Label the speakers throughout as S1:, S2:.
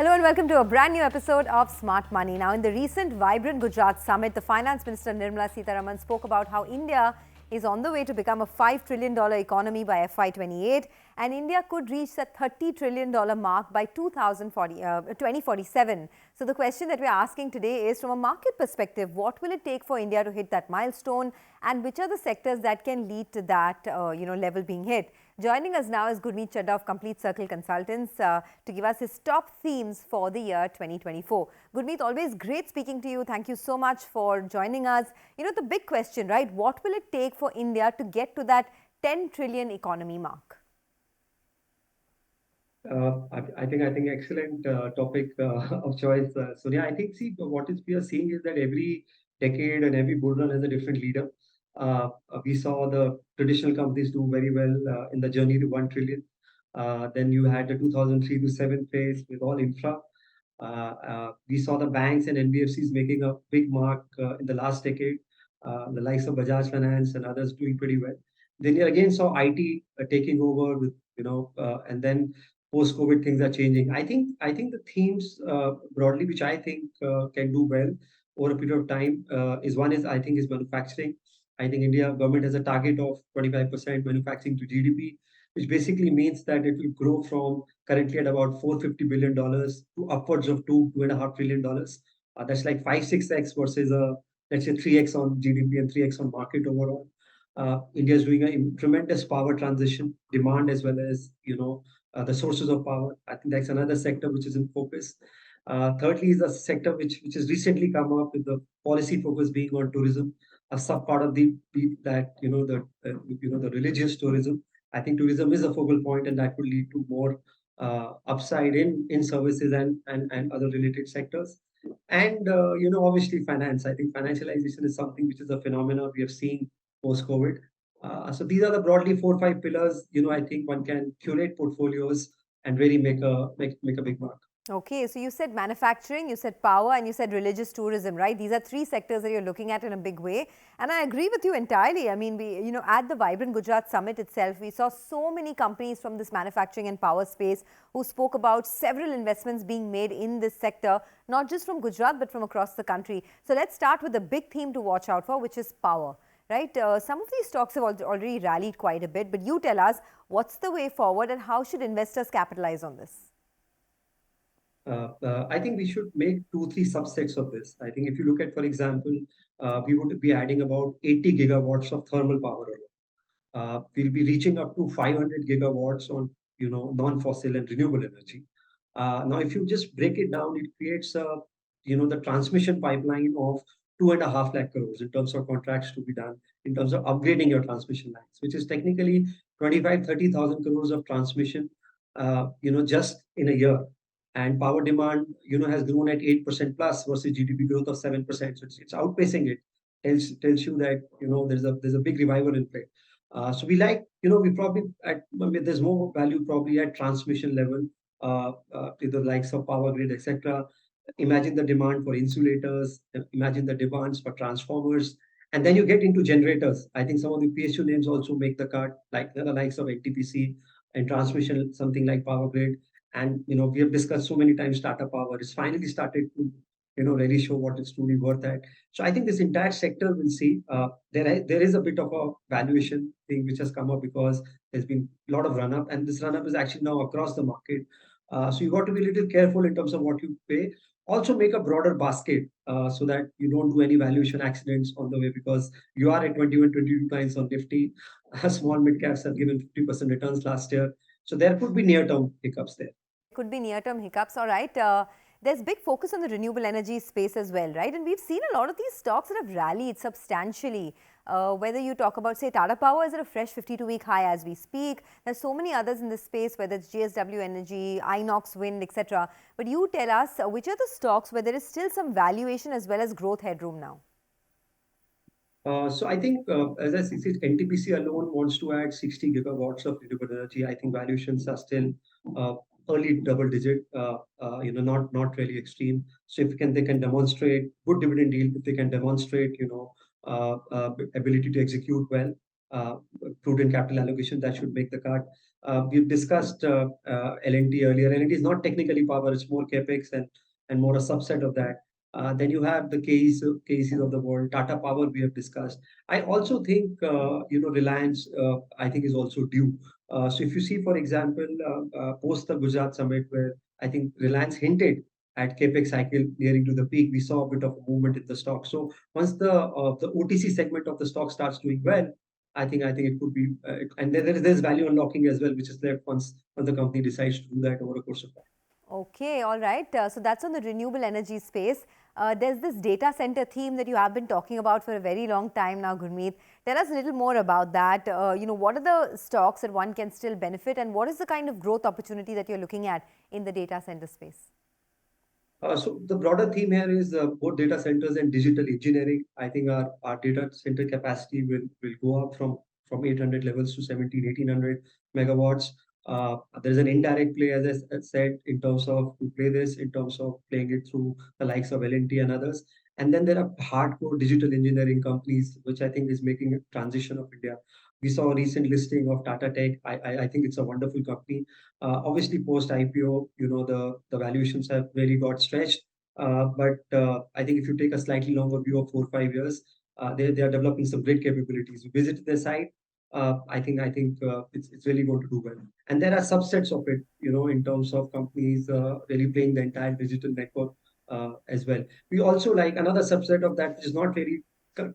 S1: Hello and welcome to a brand new episode of Smart Money. Now, in the recent Vibrant Gujarat Summit, the Finance Minister Nirmala Sitharaman spoke about how India is on the way to become a $5 trillion economy by FY28, and India could reach the $30 trillion mark by 2047. So the question that we're asking today is, from a market perspective, what will it take for India to hit that milestone, and which are the sectors that can lead to that level being hit? Joining us now is Gurmeet Chadha of Complete Circle Consultants to give us his top themes for the year 2024. Gurmeet, always great speaking to you. Thank you so much for joining us. You know, the big question, right? What will it take for India to get to that 10 trillion economy mark?
S2: I think excellent topic of choice, Sonia. I think, see, we are seeing is that every decade and every bull run has a different leader. We saw the traditional companies do very well in the journey to 1 trillion. Then you had the 2003 to 7 phase with all infra. We saw the banks and NBFCs making a big mark in the last decade, the likes of Bajaj Finance and others doing pretty well. Then you again saw IT taking over with, and then post-COVID things are changing. I think the themes broadly, which I think can do well over a period of time, is manufacturing. I think India government has a target of 25% manufacturing to GDP, which basically means that it will grow from currently at about $450 billion to upwards of $2.5 trillion. That's like 5-6x versus let's say 3x on GDP and 3x on market overall. India is doing a tremendous power transition, demand as well as the sources of power. I think that's another sector which is in focus. Thirdly, is a sector which has recently come up with the policy focus being on tourism, a sub part of the religious tourism. I think tourism is a focal point, and that will lead to more upside in services and other related sectors. And obviously finance. I think financialization is something which is a phenomenon we have seen post-COVID. So these are the broadly 4 or 5 pillars. I think one can curate portfolios and really make a big mark.
S1: Okay, so you said manufacturing, you said power, and you said religious tourism, right? These are 3 sectors that you're looking at in a big way. And I agree with you entirely. I mean, at the Vibrant Gujarat Summit itself, we saw so many companies from this manufacturing and power space who spoke about several investments being made in this sector, not just from Gujarat, but from across the country. So let's start with the big theme to watch out for, which is power. Right? Some of these stocks have already rallied quite a bit, but you tell us, what's the way forward and how should investors capitalize on this?
S2: I think we should make 2-3 subsets of this. I think if you look at, for example, we would be adding about 80 gigawatts of thermal power. We'll be reaching up to 500 gigawatts on non-fossil and renewable energy. Now, if you just break it down, it creates the transmission pipeline of 2.5 lakh crores in terms of contracts to be done in terms of upgrading your transmission lines, which is technically 25-30,000 crores of transmission, just in a year. And power demand, has grown at 8% plus versus GDP growth of 7%. So it's outpacing it. Tells you that there's a big revival in play. So we probably there's more value probably at transmission level, to the likes of power grid, etc. Imagine the demand for insulators, imagine the demands for transformers, and then you get into generators. I think some of the PSU names also make the cut, like the likes of NTPC, and transmission, something like Power Grid. And we have discussed so many times Tata Power. It's finally started to really show what it's truly worth at. So I think this entire sector will see there is a bit of a valuation thing which has come up because there's been a lot of run up, and this run up is actually now across the market. So you got to be a little careful in terms of what you pay. Also make a broader basket so that you don't do any valuation accidents on the way, because you are at 21-22 times on Nifty. Small mid caps have given 50% returns last year. So there could be near-term hiccups there.
S1: Could be near-term hiccups, all right. There's big focus on the renewable energy space as well, right? And we've seen a lot of these stocks that have rallied substantially. Whether you talk about, say, Tata Power is at a fresh 52-week high as we speak. There's so many others in this space, whether it's GSW Energy, Inox Wind, etc. But you tell us, which are the stocks where there is still some valuation as well as growth headroom now?
S2: So I think, as I said, NTPC alone wants to add 60 gigawatts of renewable energy. I think valuations are still early double digit, not really extreme. So if they can demonstrate good dividend yield, if they can demonstrate, ability to execute well, prudent capital allocation, that should make the cut. We've discussed L&T earlier. L&T is not technically power; it's more capex and more a subset of that. Then you have the KECs of the world. Tata Power we have discussed. I also think Reliance I think is also due. So if you see, for example, post the Gujarat summit, where I think Reliance hinted at capex cycle nearing to the peak, we saw a bit of a movement in the stock. So once the OTC segment of the stock starts doing well, I think it could be, and there's value unlocking as well, which is left once the company decides to do that over a course of time.
S1: Okay, all right. So that's on the renewable energy space. There's this data center theme that you have been talking about for a very long time now, Gurmeet. Tell us a little more about that. What are the stocks that one can still benefit, and what is the kind of growth opportunity that you're looking at in the data center space?
S2: So the broader theme here is both data centers and digital engineering. I think our data center capacity will go up from 800 levels to 17, 1800 megawatts. There's an indirect play, as I said, in terms of to play this, in terms of playing it through the likes of L&T and others. And then there are hardcore digital engineering companies, which I think is making a transition of India. We saw a recent listing of Tata Tech. I think it's a wonderful company. Obviously, post IPO, the valuations have really got stretched. But I think if you take a slightly longer view of 4 or 5 years, they are developing some great capabilities. You visit their site. I think it's really going to do well. And there are subsets of it, in terms of companies really playing the entire digital network as well. We also like another subset of that, which is not very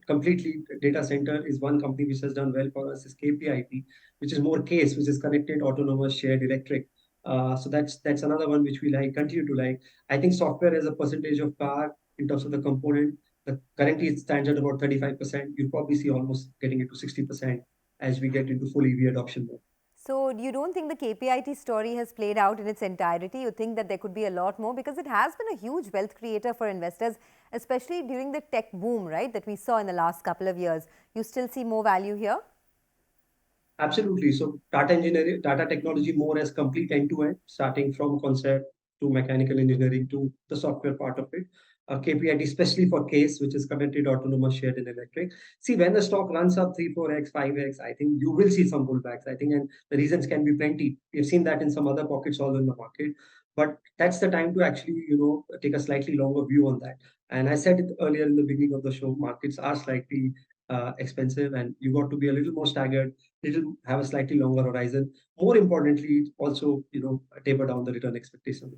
S2: completely data center, is one company which has done well for us is KPIT, which is more CASE, which is connected autonomous shared electric. So that's another one which we like, continue to like. I think software as a percentage of car in terms of the component, currently it stands at about 35%. You'll probably see almost getting it to 60% as we get into full EV adoption mode.
S1: So you don't think the KPIT story has played out in its entirety? You think that there could be a lot more? Because it has been a huge wealth creator for investors, especially during the tech boom, right, that we saw in the last couple of years. You still see more value here?
S2: Absolutely. So Tata Engineering, Tata Technology more as complete end-to-end, starting from concept to mechanical engineering to the software part of it. KPIT, especially for CASE, which is connected autonomous shared and electric. See, when the stock runs up 3, 4x, 5x, I think you will see some pullbacks. I think, and the reasons can be plenty. We've seen that in some other pockets all in the market. But that's the time to actually, take a slightly longer view on that. And I said it earlier in the beginning of the show, markets are slightly expensive, and you got to be a little more staggered, little have a slightly longer horizon. More importantly, also taper down the return expectations.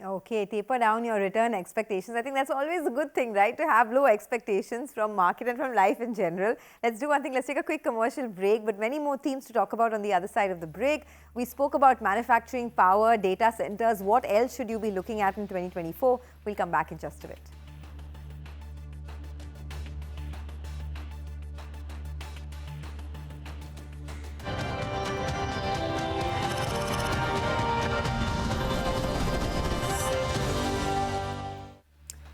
S1: Okay, taper down your return expectations. I think that's always a good thing, right? To have low expectations from market and from life in general. Let's do one thing. Let's take a quick commercial break, but many more themes to talk about on the other side of the break. We spoke about manufacturing, power, data centers. What else should you be looking at in 2024? We'll come back in just a bit.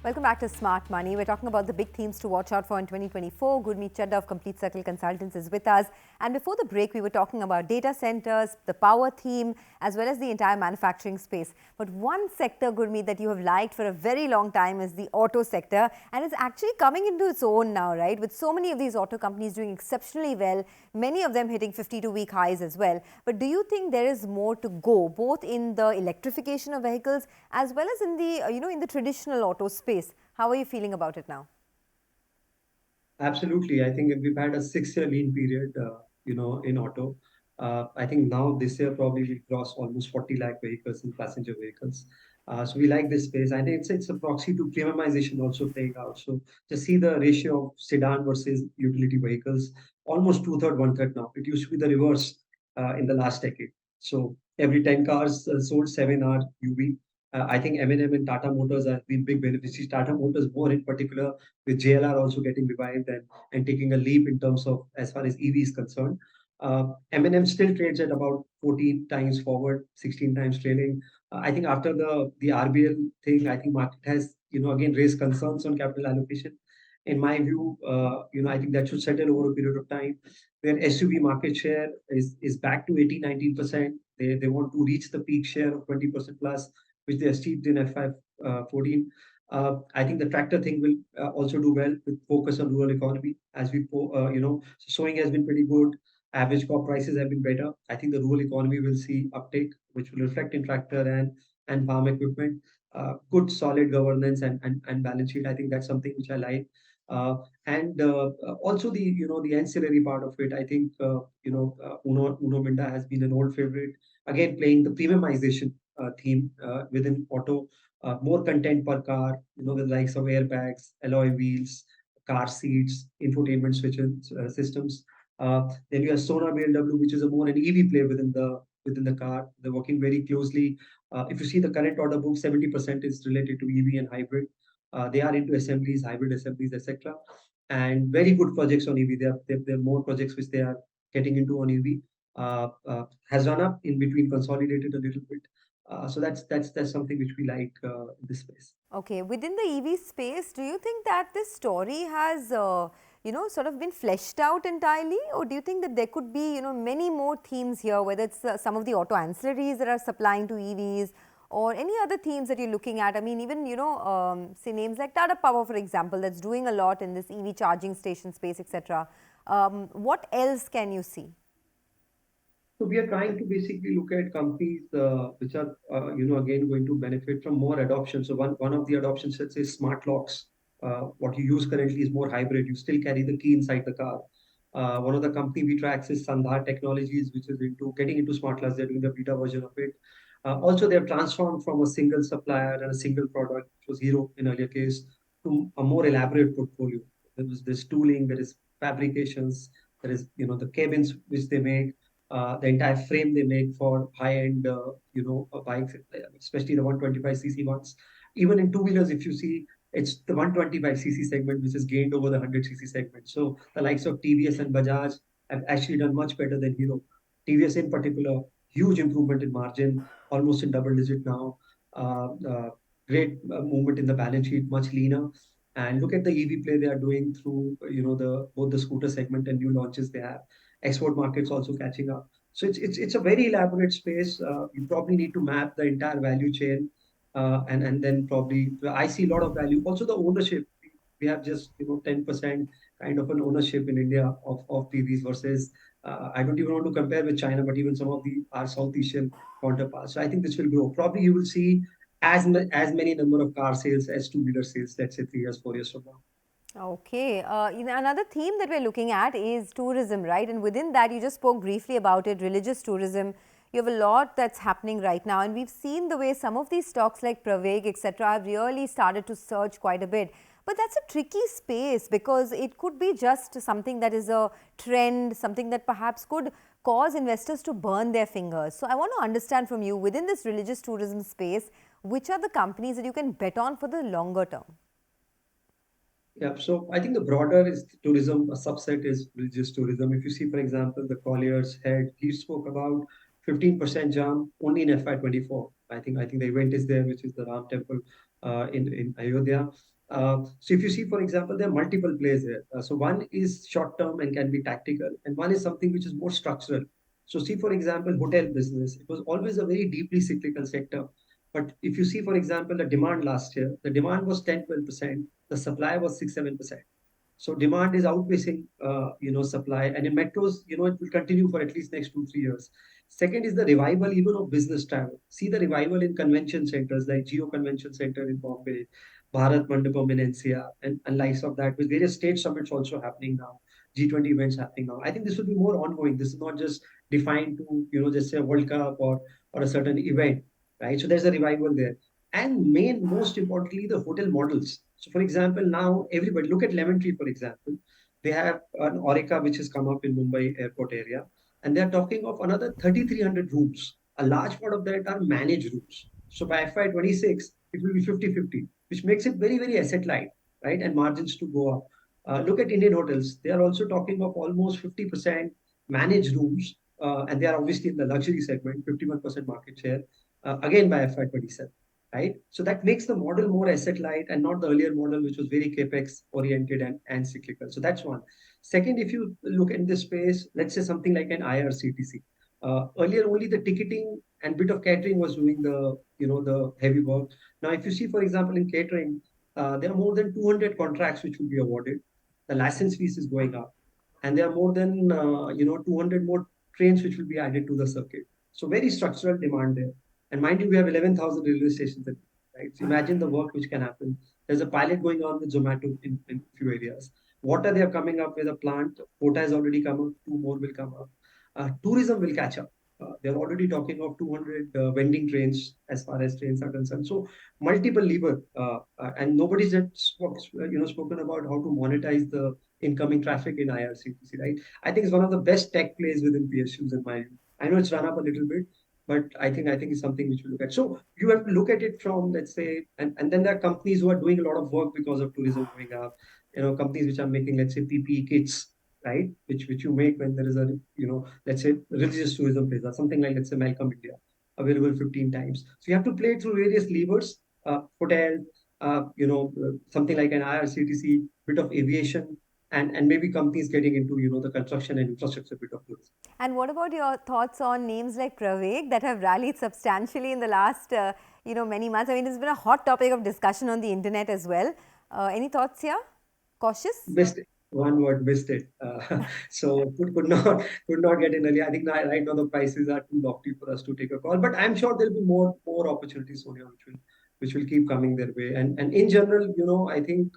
S1: Welcome back to Smart Money. We're talking about the big themes to watch out for in 2024. Gurmeet Chadha of Complete Circle Consultants is with us. And before the break, we were talking about data centers, the power theme, as well as the entire manufacturing space. But one sector, Gurmeet, that you have liked for a very long time is the auto sector. And it's actually coming into its own now, right? With so many of these auto companies doing exceptionally well, many of them hitting 52-week highs as well. But do you think there is more to go, both in the electrification of vehicles as well as in the, in the traditional auto space? How are you feeling about it now?
S2: Absolutely. I think we've had a 6-year lean period, in auto. I think now this year probably we cross almost 40 lakh vehicles in passenger vehicles. So we like this space. I think it's a proxy to premiumization also playing out. So just see the ratio of sedan versus utility vehicles, almost 2/3, 1/3 now. It used to be the reverse in the last decade. So every 10 cars sold, 7 are UV. I think M&M and Tata Motors have been big beneficiaries. Tata Motors more in particular, with JLR also getting revived and taking a leap in terms of as far as EV is concerned. M&M still trades at about 14 times forward, 16 times trailing. I think after the RBL thing, I think market has again raised concerns on capital allocation. In my view, I think that should settle over a period of time. Where SUV market share is back to 18, 19%. They want to reach the peak share of 20% plus, which they achieved in FY14. I think the tractor thing will also do well with focus on rural economy. As we, sowing has been pretty good. Average crop prices have been better. I think the rural economy will see uptake, which will reflect in tractor and farm equipment. Good solid governance and balance sheet. I think that's something which I like. Uh, and Also the the ancillary part of it. I think Uno Minda has been an old favorite. Again, playing the premiumization theme within auto. More content per car. With likes of airbags, alloy wheels, car seats, infotainment switches, systems. Then you have Sona BMW, which is a more an EV play within the car. They're working very closely. If you see the current order book, 70% is related to EV and hybrid. They are into assemblies, hybrid assemblies, etc. And very good projects on EV. There are more projects which they are getting into on EV. Has run up in between, consolidated a little bit. So that's something which we like in this space.
S1: Okay, within the EV space, do you think that this story has, sort of been fleshed out entirely, or do you think that there could be, many more themes here, whether it's some of the auto ancillaries that are supplying to EVs, or any other themes that you're looking at? I mean, even, say names like Tata Power, for example, that's doing a lot in this EV charging station space, etc. What else can you see?
S2: So we are trying to basically look at companies which are, again going to benefit from more adoption. So one of the adoption sets is smart locks. What you use currently is more hybrid. You still carry the key inside the car. One of the company we track is Sandhar Technologies, which is into getting into smart locks. They're doing the beta version of it. Also, they have transformed from a single supplier and a single product, which was Hero in earlier case, to a more elaborate portfolio. There's tooling, there is fabrications, there is the cabins which they make, the entire frame they make for high-end, bikes, especially the 125cc ones. Even in two-wheelers, if you see, it's the 125cc segment which has gained over the 100cc segment. So the likes of TVS and Bajaj have actually done much better than Hero. TVS in particular, huge improvement in margin, almost in double digit now. Uh, uh, Great movement in the balance sheet, much leaner. And look at the EV play they are doing through the both the scooter segment and new launches they have. Export markets also catching up. So it's a very elaborate space. You probably need to map the entire value chain, and then probably I see a lot of value. Also the ownership. We have just 10% kind of an ownership in India of PVs versus I don't even want to compare with China, but even some of the our South Asian counterparts. So I think this will grow. Probably you will see as many number of car sales as two-wheeler sales, let's say 3 years, 4 years from now.
S1: Okay. Another theme that we're looking at is tourism, right? And within that, you just spoke briefly about it, religious tourism. You have a lot that's happening right now. And we've seen the way some of these stocks like Praveg, etc., have really started to surge quite a bit. But that's a tricky space because it could be just something that is a trend, something that perhaps could cause investors to burn their fingers. So I want to understand from you, within this religious tourism space, which are the companies that you can bet on for the longer term?
S2: Yeah, so I think the broader is tourism, a subset is religious tourism. If you see, for example, the Collier's head, he spoke about 15% jump only in FY24. I think the event is there, which is the Ram Temple in Ayodhya. So if you see, for example, there are multiple plays there. So one is short term and can be tactical, and one is something which is more structural. So see, for example, hotel business. It was always a very deeply cyclical sector. But if you see, for example, the demand last year, the demand was 10-12%, the supply was 6-7%. So demand is outpacing, supply. And in metros, it will continue for at least next 2-3 years. Second is the revival even of business travel. See the revival in convention centers like Geo Convention Center in Bombay, Bharat Mandapam in NCR, and likes of that, with various state summits also happening now, G20 events happening now. I think this will be more ongoing. This is not just defined to, just say a World Cup or a certain event, right? So there's a revival there. And most importantly, the hotel models. So, for example, now everybody look at Lemon Tree, for example. They have an Aurika which has come up in Mumbai airport area, and they're talking of another 3,300 rooms. A large part of that are managed rooms. So by FY26, it will be 50-50, which makes it very, very asset light, right? And margins to go up. Look at Indian hotels. They are also talking of almost 50% managed rooms, and they are obviously in the luxury segment, 51% market share, again by FY27, right? So that makes the model more asset light and not the earlier model, which was very capex oriented and cyclical. So that's one. Second, if you look in this space, let's say something like an IRCTC. Earlier, only the ticketing and bit of catering was doing the heavy work. Now, if you see, for example, in catering, there are more than 200 contracts which will be awarded. The license fees is going up. and there are more than 200 more trains which will be added to the circuit. So very structural demand there. And mind you, we have 11,000 railway stations, right? So imagine the work which can happen. There's a pilot going on with Zomato in few areas. Water, they are coming up with a plant. Quota has already come up. Two more will come up. Tourism will catch up. They're already talking of 200 vending trains as far as trains are concerned. So multiple lever, and nobody's yet spoken about how to monetize the incoming traffic in IRCTC, right? I think it's one of the best tech plays within PSUs in my view. I know it's run up a little bit, but I think it's something which we look at. So you have to look at it from, let's say, and then there are companies who are doing a lot of work because of tourism going up. Companies which are making, let's say, PPE kits, right? Which you make when there is a, let's say, religious tourism plays out, something like, let's say, Malcolm India, available 15 times. So you have to play through various levers, hotel, something like an IRCTC, bit of aviation, and maybe companies getting into, the construction and infrastructure bit of tourism.
S1: And what about your thoughts on names like Praveg that have rallied substantially in the last, many months? I mean, it's been a hot topic of discussion on the internet as well. Any thoughts here? Cautious?
S2: Missed it. One word, missed it. So could not get in early. I think right now the prices are too lofty for us to take a call. But I'm sure there'll be more opportunities, Sonia, which will keep coming their way. And in general, I think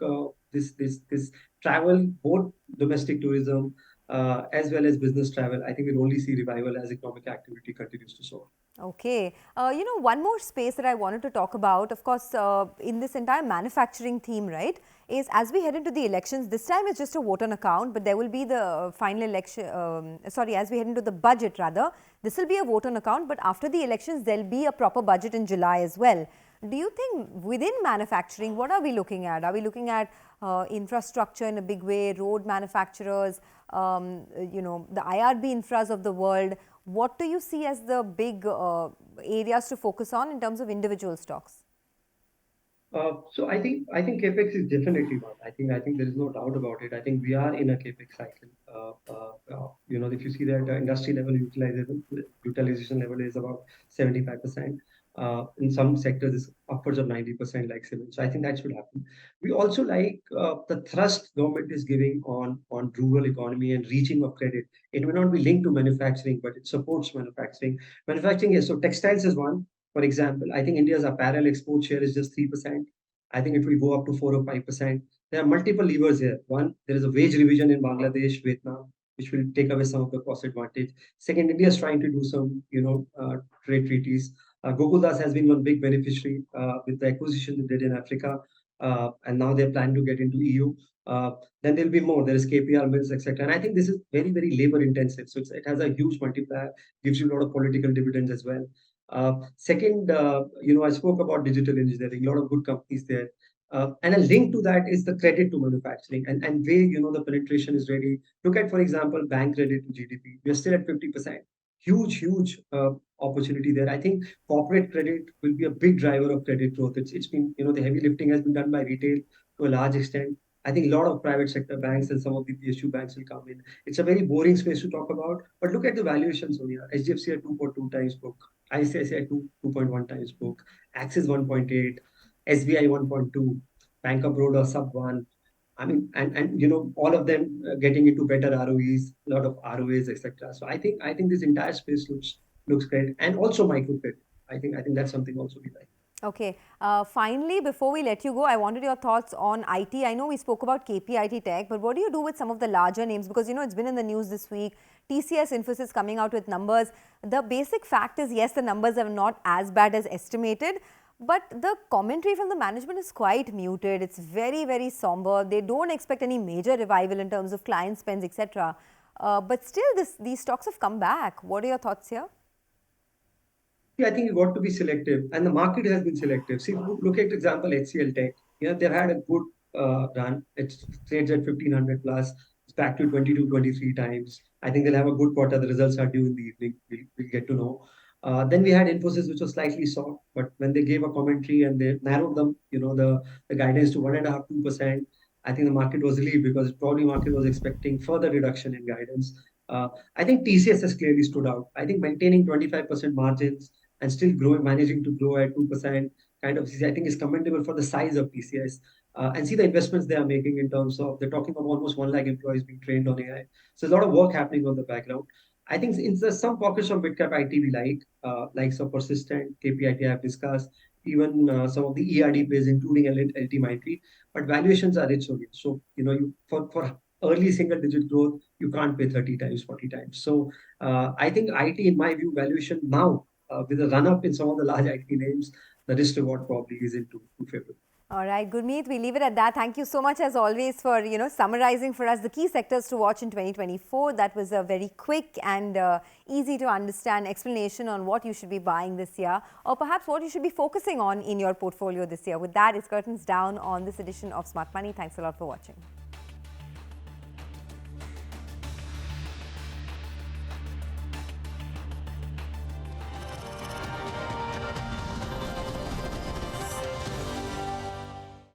S2: this travel, both domestic tourism as well as business travel, I think we'll only see revival as economic activity continues to soar.
S1: Okay. One more space that I wanted to talk about, of course, in this entire manufacturing theme, right, is as we head into the elections, this time it's just a vote on account, but there will be the final election, as we head into the budget rather, this will be a vote on account, but after the elections, there'll be a proper budget in July as well. Do you think within manufacturing, what are we looking at? Are we looking at infrastructure in a big way, road manufacturers, the IRB infras of the world? What do you see as the big areas to focus on in terms of individual stocks?
S2: So I think capex is definitely one. I think there is no doubt about it. I think we are in a capex cycle. If you see that industry level utilization level is about 75%. In some sectors, it's upwards of 90%, like cement. So I think that should happen. We also like the thrust government is giving on rural economy and reaching of credit. It may not be linked to manufacturing, but it supports manufacturing. Manufacturing is so textiles is one. For example, I think India's apparel export share is just 3%. I think it will go up to 4 or 5%. There are multiple levers here. One, there is a wage revision in Bangladesh, Vietnam, which will take away some of the cost advantage. Second, India is trying to do some, trade treaties. Gokuldas has been one big beneficiary with the acquisition they did in Africa, and now they plan to get into EU. Then there'll be more. There is KPR mills, etc. And I think this is very, very labor intensive. So it has a huge multiplier, gives you a lot of political dividends as well. Second, I spoke about digital engineering, a lot of good companies there. And a link to that is the credit to manufacturing and where, the penetration is ready. Look at, for example, bank credit to GDP. We're still at 50%. Huge opportunity there. I think corporate credit will be a big driver of credit growth. It's been, the heavy lifting has been done by retail to a large extent. I think a lot of private sector banks and some of the PSU banks will come in. It's a very boring space to talk about, but look at the valuations, Sonia. HDFC at 2.2 times book, ICICI at 2.1 times book, Axis 1.8, SBI 1.2, Bank of Baroda sub 1. I mean, and all of them getting into better ROEs, a lot of ROAs, etc. So I think this entire space looks great, and also microcredit. I think that's something also we like.
S1: Okay. Finally, before we let you go, I wanted your thoughts on IT. I know we spoke about KPIT Tech, but what do you do with some of the larger names? Because, it's been in the news this week. TCS Infosys coming out with numbers. The basic fact is, yes, the numbers are not as bad as estimated, but the commentary from the management is quite muted. It's very, very somber. They don't expect any major revival in terms of client spends, etc. But still, these stocks have come back. What are your thoughts here?
S2: Yeah, I think you got to be selective, and the market has been selective. See, look at example HCL Tech. They've had a good run. It trades at 1500 plus. It's back to 22, 23 times. I think they'll have a good quarter. The results are due in the evening. We'll get to know. Then we had Infosys, which was slightly soft, but when they gave a commentary and they narrowed them, the guidance to 1.5%, 2%, I think the market was relieved because probably market was expecting further reduction in guidance. I think TCS has clearly stood out. I think maintaining 25% margins and still growing, managing to grow at 2%. kind of, I think, is commendable for the size of TCS. And see the investments they are making in terms of, they're talking of almost 1 lakh employees being trained on AI. So a lot of work happening on the background. I think in some pockets of mid-cap IT we like some Persistent, KPIT I have discussed, even some of the ERD plays, including LT Mindtree, but valuations are rich only. So, for early single-digit growth, you can't pay 30 times, 40 times. So I think IT, in my view, valuation now, with a run-up in some of the large IT names, the risk reward probably is into favor.
S1: All right, Gurmeet, we leave it at that. Thank you so much, as always, for summarizing for us the key sectors to watch in 2024. That was a very quick and easy to understand explanation on what you should be buying this year, or perhaps what you should be focusing on in your portfolio this year. With that, it's curtains down on this edition of Smart Money. Thanks a lot for watching.